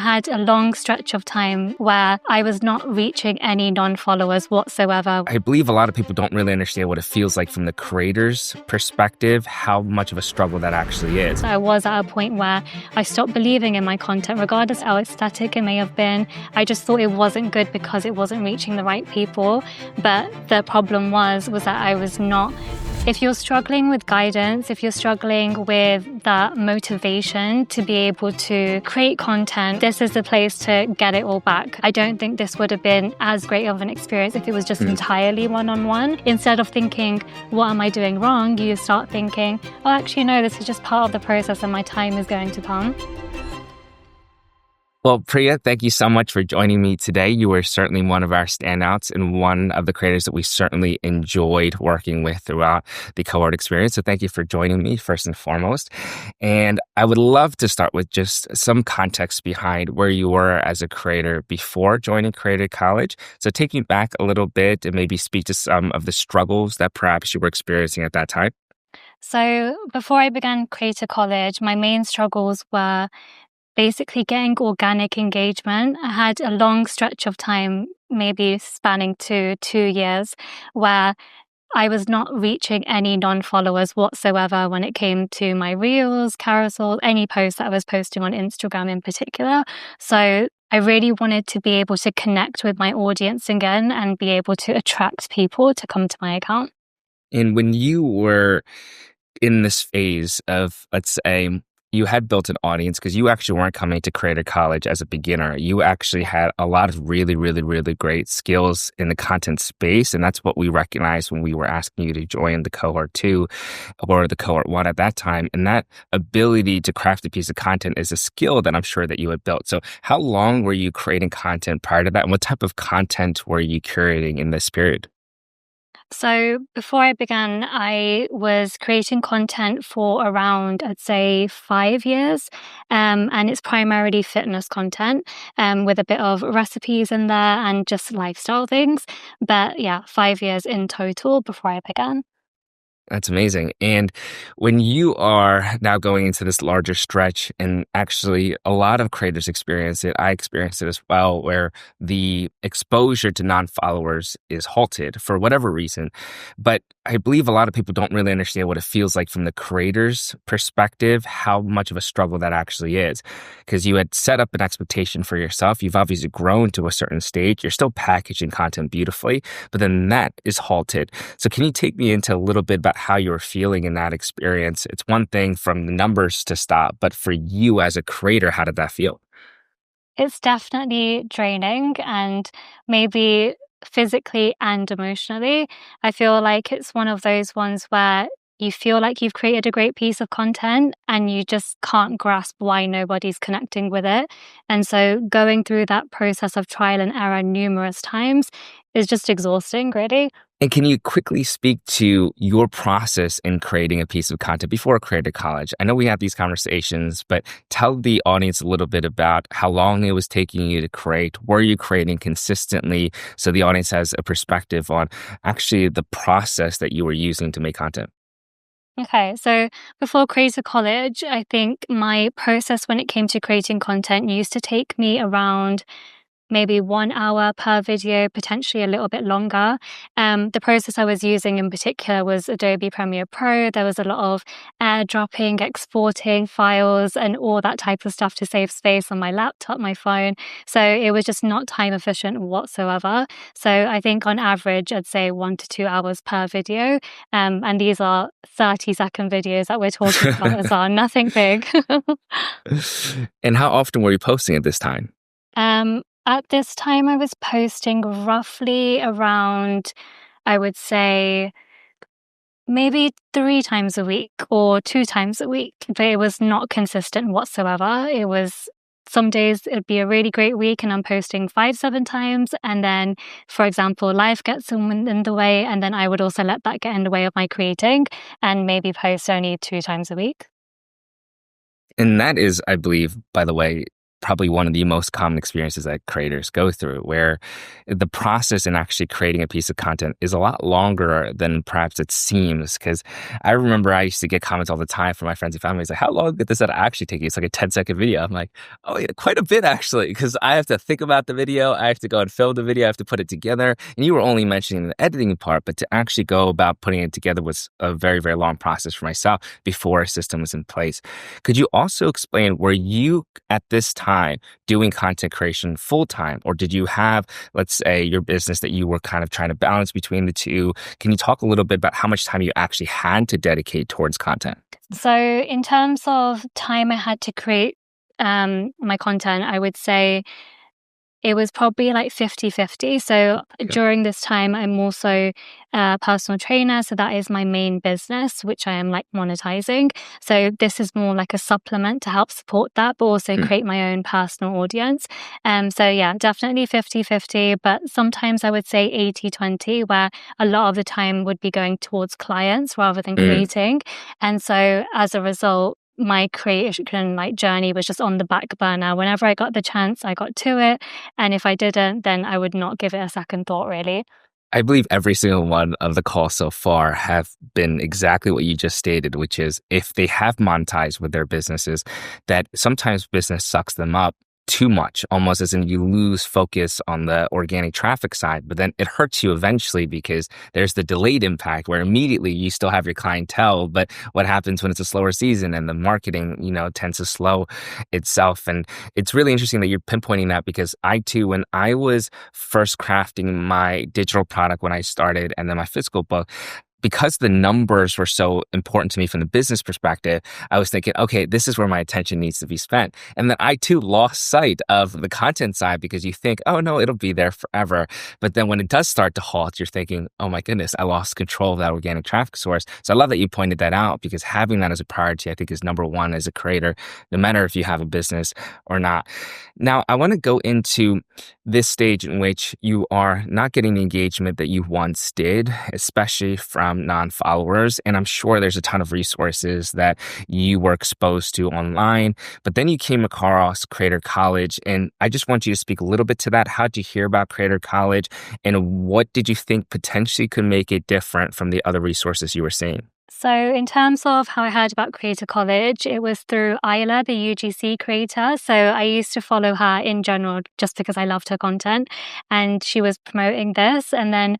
had a long stretch of time where I was not reaching any non-followers whatsoever. I believe a lot of people don't really understand what it feels like from the creator's perspective, how much of a struggle that actually is. I was at a point where I stopped believing in my content, regardless how aesthetic it may have been. I just thought it wasn't good because it wasn't reaching the right people. But the problem was that I was not. If you're struggling with guidance, if you're struggling with that motivation to be able to create content, this is the place to get it all back. I don't think this would have been as great of an experience if it was just entirely one-on-one. Instead of thinking, what am I doing wrong? You start thinking, oh, actually, no, this is just part of the process and my time is going to come. Well, Priya, thank you so much for joining me today. You were certainly one of our standouts and one of the creators that we certainly enjoyed working with throughout the cohort experience. So thank you for joining me first and foremost. And I would love to start with just some context behind where you were as a creator before joining Creator College. So taking back a little bit and maybe speak to some of the struggles that perhaps you were experiencing at that time. So before I began Creator College, my main struggles were basically getting organic engagement. I had a long stretch of time, maybe spanning to 2 years, where I was not reaching any non-followers whatsoever when it came to my reels, carousel, any posts that I was posting on Instagram in particular. So I really wanted to be able to connect with my audience again and be able to attract people to come to my account. And when you were in this phase of, let's say, you had built an audience because you actually weren't coming to Creator College as a beginner. You actually had a lot of really, really, really great skills in the content space. And that's what we recognized when we were asking you to join the cohort 2 or the cohort 1 at that time. And that ability to craft a piece of content is a skill that I'm sure that you had built. So how long were you creating content prior to that? And what type of content were you curating in this period? So before I began, I was creating content for around, I'd say, 5 years. And it's primarily fitness content with a bit of recipes in there and just lifestyle things. But yeah, 5 years in total before I began. That's amazing. And when you are now going into this larger stretch, and actually a lot of creators experience it, I experienced it as well, where the exposure to non-followers is halted for whatever reason. But I believe a lot of people don't really understand what it feels like from the creator's perspective, how much of a struggle that actually is. Because you had set up an expectation for yourself. You've obviously grown to a certain stage. You're still packaging content beautifully, but then that is halted. So can you take me into a little bit about how you were feeling in that experience? It's one thing from the numbers to stop, but for you as a creator, how did that feel? It's definitely draining and maybe physically and emotionally. I feel like it's one of those ones where you feel like you've created a great piece of content and you just can't grasp why nobody's connecting with it. And so going through that process of trial and error numerous times is just exhausting, really. And can you quickly speak to your process in creating a piece of content before Creator College? I know we had these conversations, but tell the audience a little bit about how long it was taking you to create. Were you creating consistently so the audience has a perspective on actually the process that you were using to make content? Okay, so before Creator College, I think my process when it came to creating content used to take me around maybe 1 hour per video, potentially a little bit longer. The process I was using in particular was Adobe Premiere Pro. There was a lot of airdropping, exporting files, and all that type of stuff to save space on my laptop, my phone. So it was just not time efficient whatsoever. So I think on average, I'd say 1 to 2 hours per video. And these are 30-second videos that we're talking about as well, nothing big. And how often were you posting at this time? At this time, I was posting roughly around, I would say, maybe 3 times a week or 2 times a week, but it was not consistent whatsoever. It was some days it'd be a really great week and I'm posting 5, 7 times. And then, for example, life gets in the way. And then I would also let that get in the way of my creating and maybe post only 2 times a week. And that is, I believe, by the way, probably one of the most common experiences that creators go through, where the process in actually creating a piece of content is a lot longer than perhaps it seems. Because I remember I used to get comments all the time from my friends and family. It's like, how long did this actually take you? It's like a 10-second video. I'm like, oh, yeah, quite a bit actually, because I have to think about the video. I have to go and film the video. I have to put it together. And you were only mentioning the editing part, but to actually go about putting it together was a very, very long process for myself before a system was in place. Could you also explain, were you at this time doing content creation full time, or did you have, let's say, your business that you were kind of trying to balance between the two? Can you talk a little bit about how much time you actually had to dedicate towards content? So, in terms of time I had to create my content, I would say it was probably like 50-50. So Okay. during this time, I'm also a personal trainer. So that is my main business, which I am like monetizing. So this is more like a supplement to help support that, but also Mm, create my own personal audience. So yeah, definitely 50-50. But sometimes I would say 80-20, where a lot of the time would be going towards clients rather than mm. creating. And so as a result, my creation like journey was just on the back burner. Whenever I got the chance, I got to it. And if I didn't, then I would not give it a second thought, really. I believe every single one of the calls so far have been exactly what you just stated, which is if they have monetized with their businesses, that sometimes business sucks them up too much, almost as in you lose focus on the organic traffic side, but then it hurts you eventually because there's the delayed impact where immediately you still have your clientele, but what happens when it's a slower season and the marketing, tends to slow itself. And it's really interesting that you're pinpointing that, because I too, when I was first crafting my digital product when I started and then my physical book, because the numbers were so important to me from the business perspective, I was thinking, okay, this is where my attention needs to be spent. And then I too lost sight of the content side, because you think, oh no, it'll be there forever. But then when it does start to halt, you're thinking, oh my goodness, I lost control of that organic traffic source. So I love that you pointed that out, because having that as a priority, I think, is number one as a creator, no matter if you have a business or not. Now, I want to go into this stage in which you are not getting the engagement that you once did, especially from non-followers. And I'm sure there's a ton of resources that you were exposed to online, but then you came across Creator College. And I just want you to speak a little bit to that. How did you hear about Creator College, and what did you think potentially could make it different from the other resources you were seeing? So, in terms of how I heard about Creator College, it was through Isla, the UGC creator. So, I used to follow her in general just because I loved her content, and she was promoting this. And then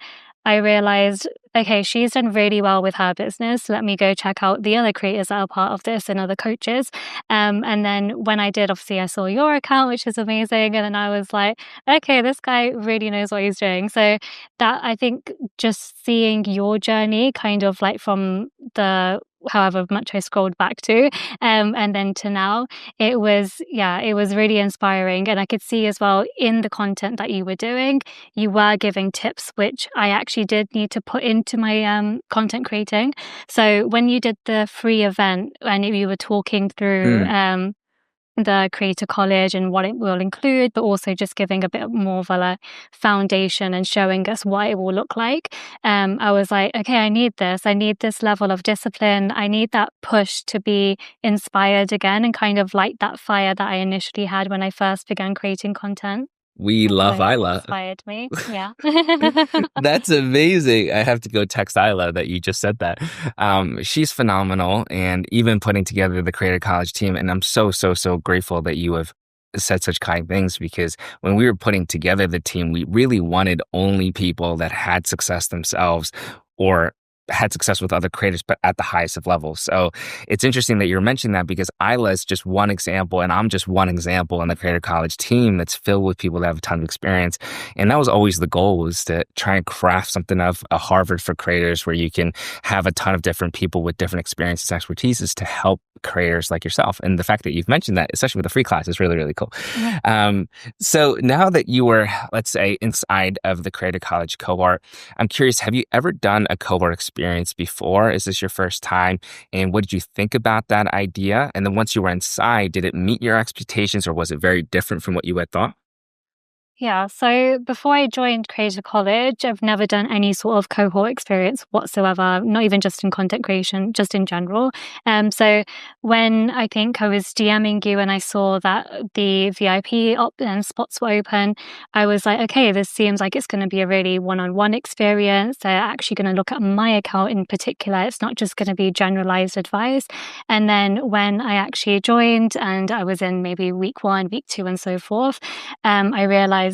I realized, okay, she's done really well with her business. Let me go check out the other creators that are part of this and other coaches. And then when I did, obviously, I saw your account, which is amazing. And then I was like, okay, this guy really knows what he's doing. So, that I think just seeing your journey kind of like from the however much I scrolled back to and then to now, it was really inspiring. And I could see as well in the content that you were doing, you were giving tips which I actually did need to put into my content creating. So when you did the free event and you were talking through Mm. the Creator College and what it will include, but also just giving a bit more of a like, foundation and showing us what it will look like. I was like, okay, I need this. I need this level of discipline. I need that push to be inspired again and kind of light that fire that I initially had when I first began creating content. We And love so it Isla. inspired me. Yeah. That's amazing. I have to go text Isla that you just said that. She's phenomenal, and even putting together the Creator College team. And I'm so, so, so grateful that you have said such kind things, because when we were putting together the team, we really wanted only people that had success themselves or had success with other creators, but at the highest of levels. So it's interesting that you're mentioning that, because Isla is just one example, and I'm just one example in the Creator College team that's filled with people that have a ton of experience. And that was always the goal, was to try and craft something of a Harvard for creators, where you can have a ton of different people with different experiences and expertises to help creators like yourself. And the fact that you've mentioned that, especially with the free class, is really, really cool. Yeah. So now that you were, let's say, inside of the Creator College cohort, I'm curious, have you ever done a cohort experience before? Is this your first time? And what did you think about that idea? And then once you were inside, did it meet your expectations, or was it very different from what you had thought? Yeah, so before I joined Creator College, I've never done any sort of cohort experience whatsoever, not even just in content creation, just in general. So when I think I was DMing you and I saw that the VIP and spots were open, I was like, okay, this seems like it's going to be a really one-on-one experience. They're actually going to look at my account in particular. It's not just going to be generalized advice. And then when I actually joined and I was in maybe week 1, week 2, and so forth, I realized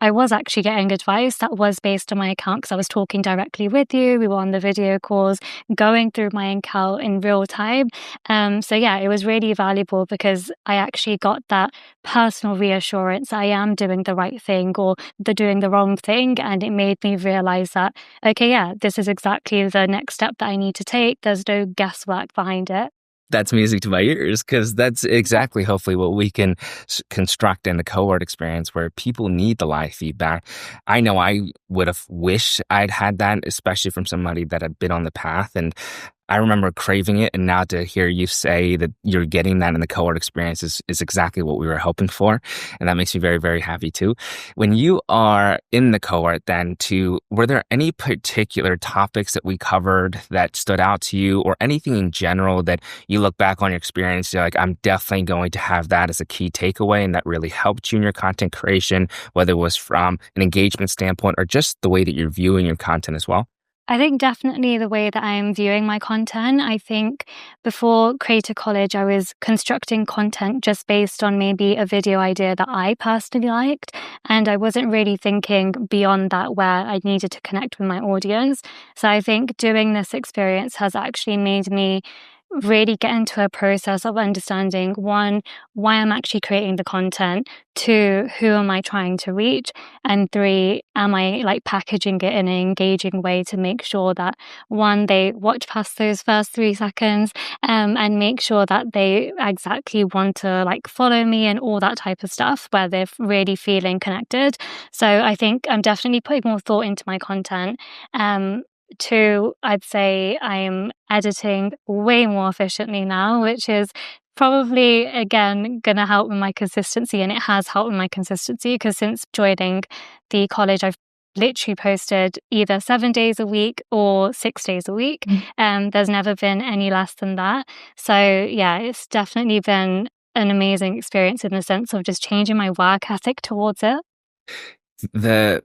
I was actually getting advice that was based on my account because I was talking directly with you. We were on the video calls, going through my account in real time. So yeah, it was really valuable because I actually got that personal reassurance I am doing the right thing or doing the wrong thing. And it made me realize that, okay, yeah, this is exactly the next step that I need to take. There's no guesswork behind it. That's music to my ears because that's exactly hopefully what we can construct in the cohort experience where people need the live feedback. I know I would have wished I'd had that, especially from somebody that had been on the path. And I remember craving it. And now to hear you say that you're getting that in the cohort experience is exactly what we were hoping for. And that makes me very, very happy too. When you are in the cohort then were there any particular topics that we covered that stood out to you or anything in general that you look back on your experience, you're like, I'm definitely going to have that as a key takeaway and that really helped you in your content creation, whether it was from an engagement standpoint or just the way that you're viewing your content as well? I think definitely the way that I'm viewing my content. I think before Creator College, I was constructing content just based on maybe a video idea that I personally liked. And I wasn't really thinking beyond that where I needed to connect with my audience. So I think doing this experience has actually made me really get into a process of understanding one, why I'm actually creating the content, two, who am I trying to reach, and three, am I like packaging it in an engaging way to make sure that one, they watch past those first 3 seconds, and make sure that they exactly want to like follow me and all that type of stuff where they're really feeling connected. So I think I'm definitely putting more thought into my content. Two, I'd say I'm editing way more efficiently now, which is probably again going to help with my consistency. And it has helped with my consistency because since joining the college, I've literally posted either 7 days a week or 6 days a week. There's never been any less than that. So yeah, it's definitely been an amazing experience in the sense of just changing my work ethic towards it. The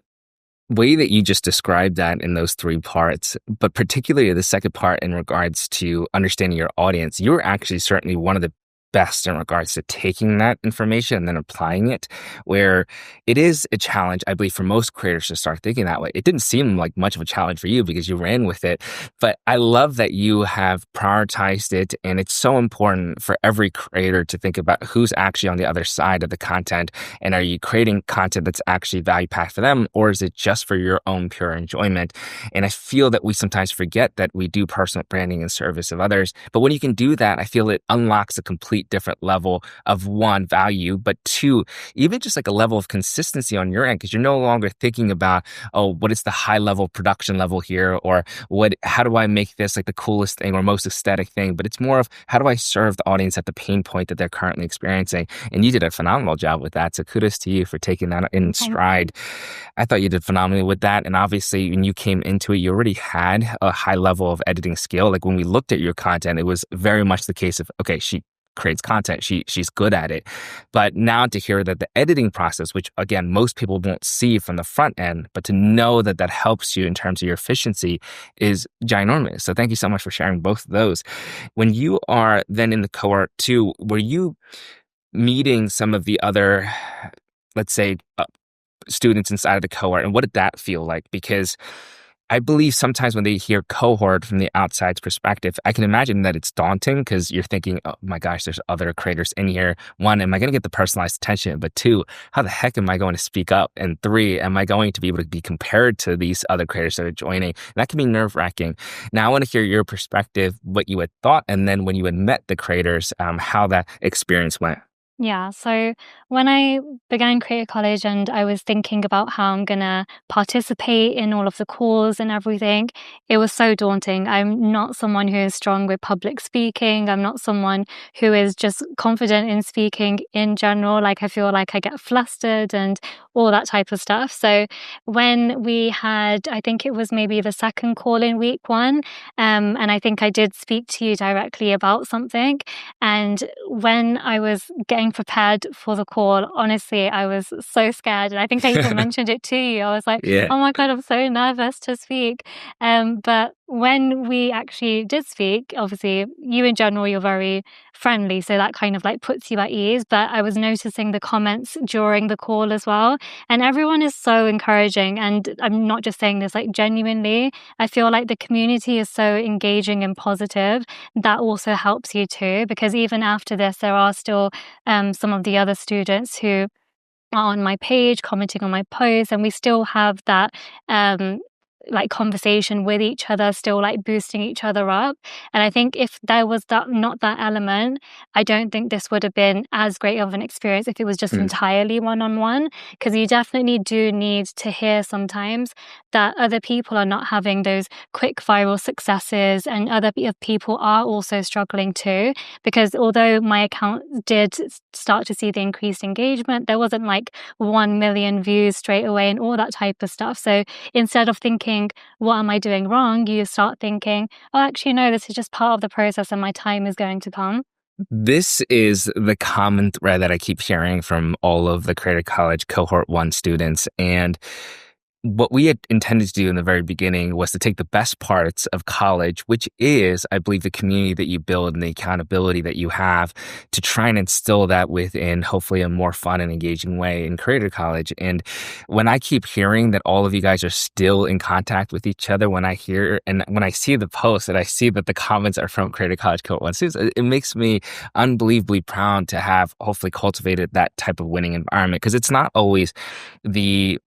way that you just described that in those three parts, but particularly the second part in regards to understanding your audience, you're actually certainly one of the best in regards to taking that information and then applying it, where it is a challenge, I believe, for most creators to start thinking that way. It didn't seem like much of a challenge for you because you ran with it, but I love that you have prioritized it. And it's so important for every creator to think about who's actually on the other side of the content. And are you creating content that's actually value packed for them, or is it just for your own pure enjoyment? And I feel that we sometimes forget that we do personal branding in service of others. But when you can do that, I feel it unlocks a complete different level of one, value, but two, even just like a level of consistency on your end, because you're no longer thinking about, oh, what is the high level production level here, or how do I make this like the coolest thing or most aesthetic thing? But it's more of how do I serve the audience at the pain point that they're currently experiencing? And you did a phenomenal job with that. So kudos to you for taking that in stride. I thought you did phenomenally with that. And obviously, when you came into it, you already had a high level of editing skill. Like when we looked at your content, it was very much the case of, okay, she creates content. She's good at it. But now to hear that the editing process, which again, most people won't see from the front end, but to know that that helps you in terms of your efficiency is ginormous. So thank you so much for sharing both of those. When you are then in the cohort too, were you meeting some of the other, let's say, students inside of the cohort, and what did that feel like? Because I believe sometimes when they hear cohort from the outside's perspective, I can imagine that it's daunting because you're thinking, oh my gosh, there's other creators in here. One, am I going to get the personalized attention? But two, how the heck am I going to speak up? And three, am I going to be able to be compared to these other creators that are joining? And that can be nerve wracking. Now I want to hear your perspective, what you had thought, and then when you had met the creators, how that experience went. Yeah, so when I began Creative College and I was thinking about how I'm gonna participate in all of the calls and everything, it was so daunting. I'm not someone who is strong with public speaking. I'm not someone who is just confident in speaking in general. Like, I feel like I get flustered and all that type of stuff. So when we had, I think it was maybe the second call in week one, and I think I did speak to you directly about something. And when I was getting prepared for the call, honestly, I was so scared. And I think I even mentioned it to you. I was like, Yeah. oh my God, I'm so nervous to speak. But when we actually did speak, obviously, you in general, you're very friendly. So that kind of like puts you at ease. But I was noticing the comments during the call as well. And everyone is so encouraging. And I'm not just saying this, like genuinely, I feel like the community is so engaging and positive. That also helps you too, because even after this, there are still some of the other students who are on my page commenting on my posts, and we still have that like conversation with each other, still like boosting each other up. And I think if there was that not that element, I don't think this would have been as great of an experience if it was just entirely one-on-one, because you definitely do need to hear sometimes that other people are not having those quick viral successes, and other people are also struggling too. Because although my account did start to see the increased engagement, there wasn't like 1 million views straight away and all that type of stuff. So instead of thinking, what am I doing wrong? You start thinking, oh, actually, no, this is just part of the process and my time is going to come. This is the common thread that I keep hearing from all of the Creative College Cohort 1 students. And what we had intended to do in the very beginning was to take the best parts of college, which is, I believe, the community that you build and the accountability that you have, to try and instill that within hopefully a more fun and engaging way in Creative College. And when I keep hearing that all of you guys are still in contact with each other, when I hear and when I see the posts and I see that the comments are from Creative College Cohort 1 students, it makes me unbelievably proud to have hopefully cultivated that type of winning environment, because it's not always the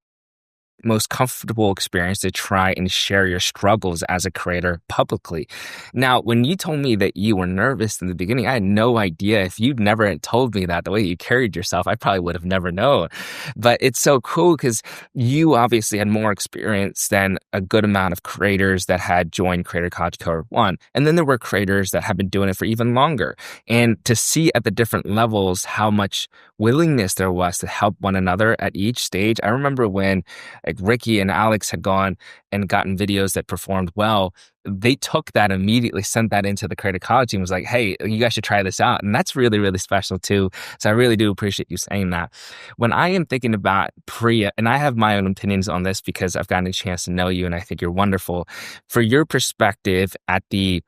most comfortable experience to try and share your struggles as a creator publicly. Now, when you told me that you were nervous in the beginning, I had no idea. If you'd never had told me that, the way you carried yourself, I probably would have never known. But it's so cool because you obviously had more experience than a good amount of creators that had joined Creator College Cohort 1. And then there were creators that have been doing it for even longer. And to see at the different levels how much willingness there was to help one another at each stage. I remember when like Ricky and Alex had gone and gotten videos that performed well, they took that immediately, sent that into the Creative College team, was like, hey, you guys should try this out. And that's really, really special too. So I really do appreciate you saying that. When I am thinking about Priya, and I have my own opinions on this because I've gotten a chance to know you and I think you're wonderful. For your perspective at the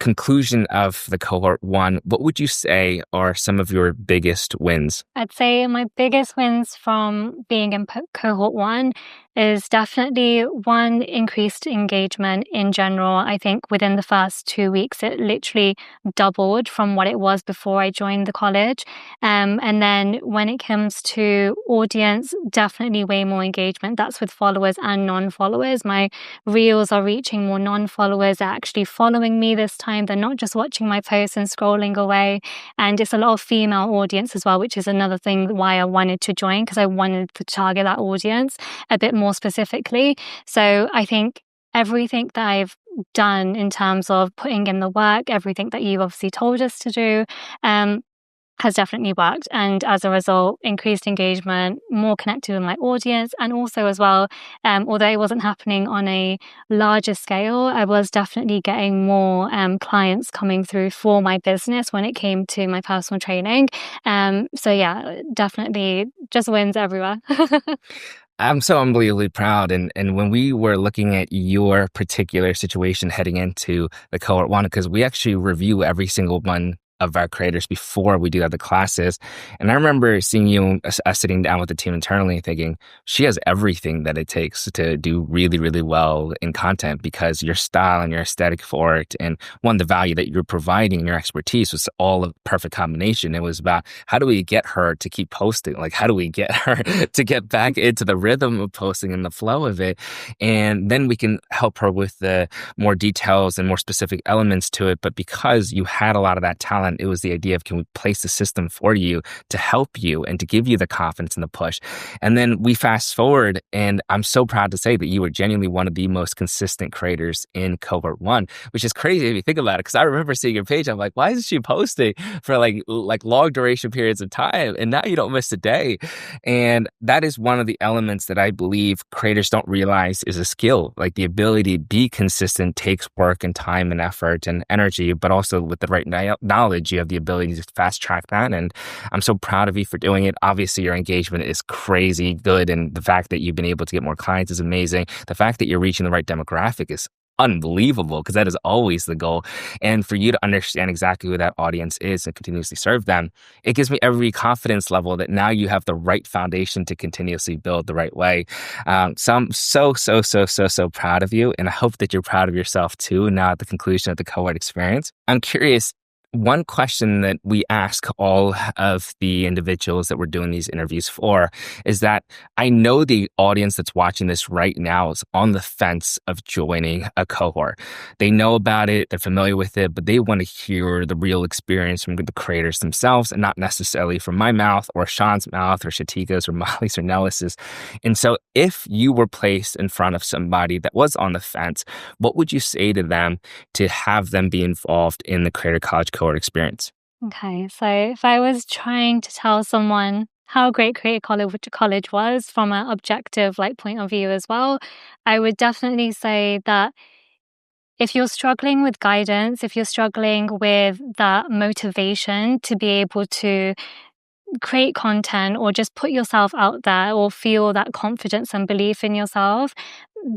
conclusion of the cohort 1, what would you say are some of your biggest wins? I'd say my biggest wins from being in cohort 1 is definitely one, increased engagement in general. I think within the first 2 weeks, it literally doubled from what it was before I joined the college. And then when it comes to audience, definitely way more engagement. That's with followers and non-followers. My reels are reaching more non-followers. They're actually following me this time. They're not just watching my posts and scrolling away. And it's a lot of female audience as well, which is another thing why I wanted to join, because I wanted to target that audience a bit more specifically. So I think everything that I've done in terms of putting in the work, everything that you've obviously told us to do, has definitely worked. And as a result, increased engagement, more connected with my audience. And also as well, although it wasn't happening on a larger scale, I was definitely getting more clients coming through for my business when it came to my personal training. So yeah, definitely just wins everywhere. I'm so unbelievably proud. And when we were looking at your particular situation heading into the cohort 1, because we actually review every single one of our creators before we do other classes. And I remember seeing you us sitting down with the team internally and thinking, she has everything that it takes to do really, really well in content, because your style and your aesthetic for it, and one, the value that you're providing and your expertise was all a perfect combination. It was about, how do we get her to keep posting? Like, how do we get her to get back into the rhythm of posting and the flow of it? And then we can help her with the more details and more specific elements to it. But because you had a lot of that talent talent. It was the idea of, can we place the system for you to help you and to give you the confidence and the push? And then we fast forward, and I'm so proud to say that you were genuinely one of the most consistent creators in cohort one, which is crazy if you think about it. Because I remember seeing your page, I'm like, why isn't she posting for like long duration periods of time? And now you don't miss a day. And that is one of the elements that I believe creators don't realize is a skill. Like, the ability to be consistent takes work and time and effort and energy, but also with the right knowledge, you have the ability to fast track that. And I'm so proud of you for doing it. Obviously, your engagement is crazy good. And the fact that you've been able to get more clients is amazing. The fact that you're reaching the right demographic is unbelievable, because that is always the goal. And for you to understand exactly who that audience is and continuously serve them, it gives me every confidence level that now you have the right foundation to continuously build the right way. So I'm so proud of you. And I hope that you're proud of yourself too, now at the conclusion of the cohort experience. I'm curious, one question that we ask all of the individuals that we're doing these interviews for is that I know the audience that's watching this right now is on the fence of joining a cohort. They know about it, they're familiar with it, but they want to hear the real experience from the creators themselves, and not necessarily from my mouth or Sean's mouth or Shatika's or Molly's or Nellis's. And so if you were placed in front of somebody that was on the fence, what would you say to them to have them be involved in the Creator College cohort experience? Okay, so if I was trying to tell someone how great Creative College was from an objective point of view as well, I would definitely say that if you're struggling with guidance, if you're struggling with that motivation to be able to create content or just put yourself out there or feel that confidence and belief in yourself,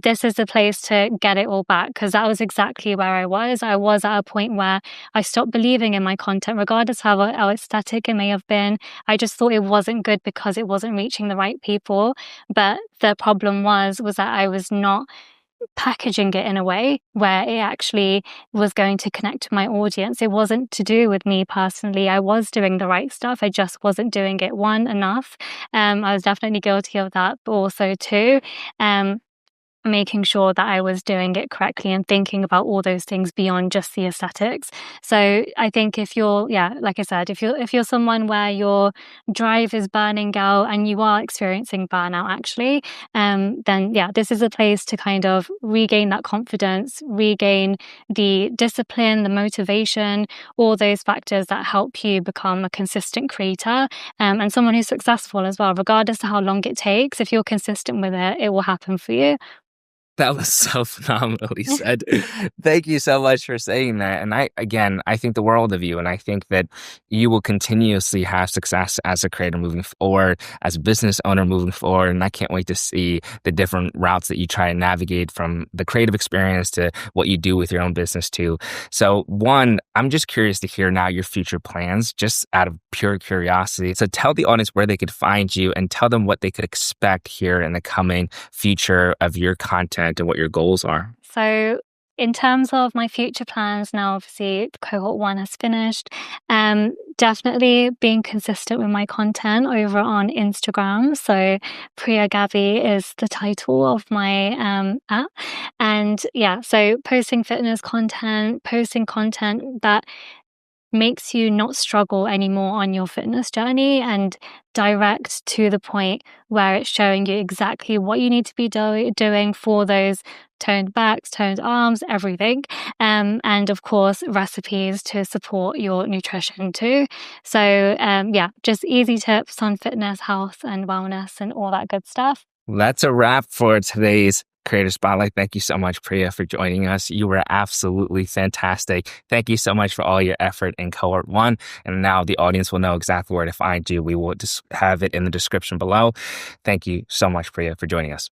this is the place to get it all back, because that was exactly where I was. I was at a point where I stopped believing in my content, regardless how aesthetic it may have been. I just thought it wasn't good because it wasn't reaching the right people. But the problem was that I was not packaging it in a way where it actually was going to connect to my audience. It wasn't to do with me personally. I was doing the right stuff. I just wasn't doing it enough. I was definitely guilty of that, but also two, making sure that I was doing it correctly and thinking about all those things beyond just the aesthetics. So I think if you're, like I said, if you're someone where your drive is burning out and you are experiencing burnout actually, then this is a place to kind of regain that confidence, regain the discipline, the motivation, all those factors that help you become a consistent creator, and someone who's successful as well, regardless of how long it takes. If you're consistent with it, it will happen for you. That was so phenomenally said. Thank you so much for saying that. And I think the world of you. And I think that you will continuously have success as a creator moving forward, as a business owner moving forward. And I can't wait to see the different routes that you try and navigate, from the creative experience to what you do with your own business too. So one, I'm just curious to hear now your future plans, just out of pure curiosity. So tell the audience where they could find you and tell them what they could expect here in the coming future of your content and what your goals are. So in terms of my future plans, now obviously cohort one has finished. Definitely being consistent with my content over on Instagram. So Priya Gabby is the title of my app. And so posting fitness content, posting content that makes you not struggle anymore on your fitness journey, and direct to the point where it's showing you exactly what you need to be doing for those toned backs, toned arms, everything. And of course, recipes to support your nutrition too. So just easy tips on fitness, health and wellness and all that good stuff. That's a wrap for today's Creator Spotlight. Thank you so much, Priya, for joining us. You were absolutely fantastic. Thank you so much for all your effort in cohort one. And now the audience will know exactly where to find you. We will just have it in the description below. Thank you so much, Priya, for joining us.